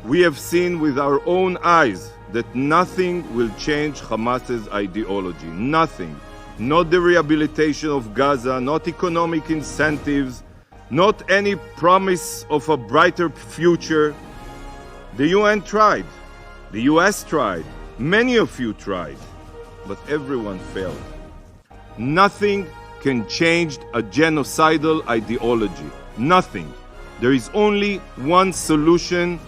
We have seen with our own eyes that nothing will change Hamas's ideology. Nothing. Not the rehabilitation of Gaza, not economic incentives, not any promise of a brighter future. The UN tried. The US tried. Many of you tried. But everyone failed. Nothing can change a genocidal ideology. Nothing. There is only one solution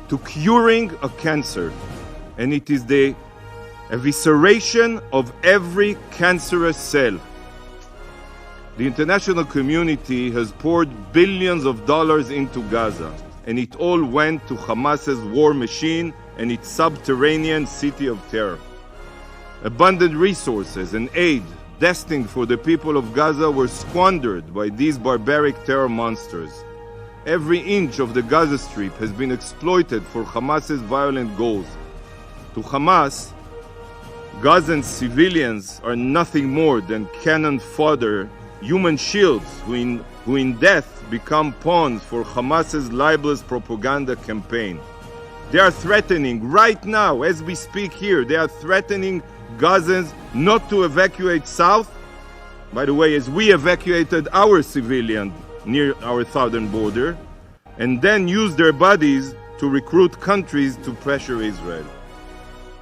to curing a cancer, and it is the evisceration of every cancerous cell. The international community has poured billions of dollars into Gaza, and it all went to Hamas's war machine and its subterranean city of terror. Abundant resources and aid destined for the people of Gaza were squandered by these barbaric terror monsters. Every inch of the Gaza Strip has been exploited for Hamas's violent goals. To Hamas, Gazan civilians are nothing more than cannon fodder, human shields who in death become pawns for Hamas's libelous propaganda campaign. They are threatening, right now, as we speak here, they are threatening Gazans not to evacuate south. By the way, as we evacuated our civilians near our southern border, and then use their bodies to recruit countries to pressure Israel.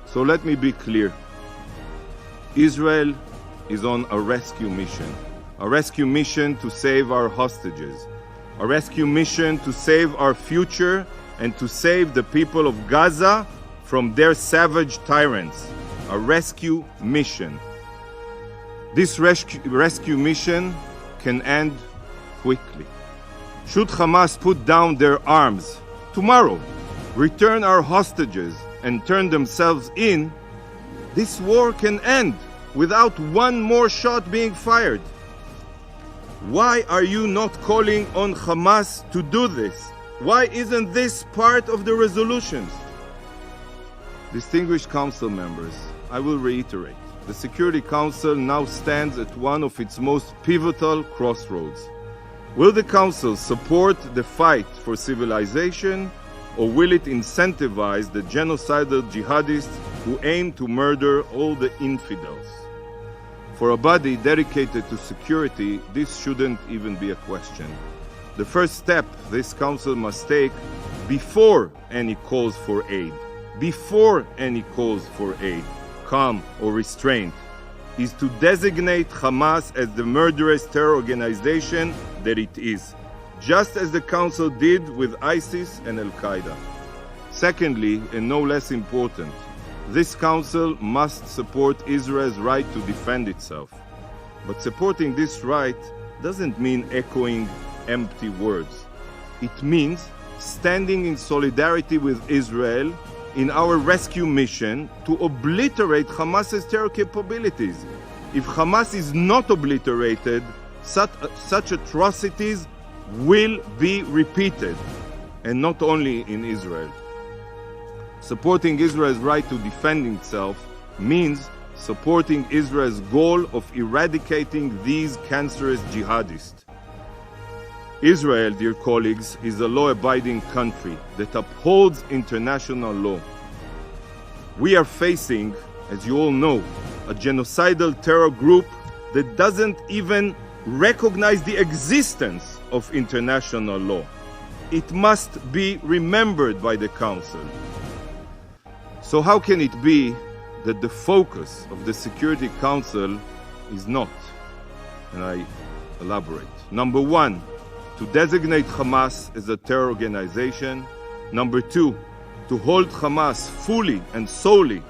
So let me be clear. Israel is on a rescue mission to save our hostages, a rescue mission to save our future and to save the people of Gaza from their savage tyrants, a rescue mission. This rescue mission can end quickly. Should Hamas put down their arms tomorrow, return our hostages, and turn themselves in, this war can end without one more shot being fired. Why are you not calling on Hamas to do this? Why isn't this part of the resolutions? Distinguished Council members, I will reiterate. The Security Council now stands at one of its most pivotal crossroads. Will the Council support the fight for civilization, or will it incentivize the genocidal jihadists who aim to murder all the infidels? For a body dedicated to security, this shouldn't even be a question. The first step this Council must take before any calls for aid, calm or restraint, is to designate Hamas as the murderous terror organization that it is, just as the Council did with ISIS and Al-Qaeda. Secondly, and no less important, this Council must support Israel's right to defend itself. But supporting this right doesn't mean echoing empty words. It means standing in solidarity with Israel in our rescue mission to obliterate Hamas's terror capabilities. If Hamas is not obliterated, such atrocities will be repeated, and not only in Israel. Supporting Israel's right to defend itself means supporting Israel's goal of eradicating these cancerous jihadists. Israel, dear colleagues, is a law-abiding country that upholds international law. We are facing, as you all know, a genocidal terror group that doesn't even recognize the existence of international law. It must be remembered by the Council. So how can it be that the focus of the Security Council is not? And I elaborate. Number one, to designate Hamas as a terror organization. Number two, to hold Hamas fully and solely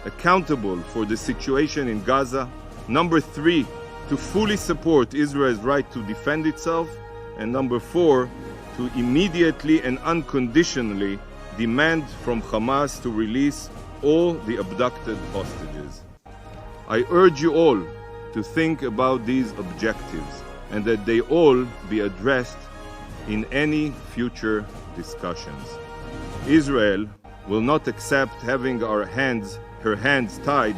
accountable for the situation in Gaza. Number three, to fully support Israel's right to defend itself. And number four, to immediately and unconditionally demand from Hamas to release all the abducted hostages. I urge you all to think about these objectives and that they all be addressed in any future discussions. Israel will not accept having her hands tied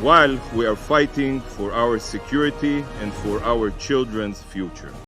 while we are fighting for our security and for our children's future.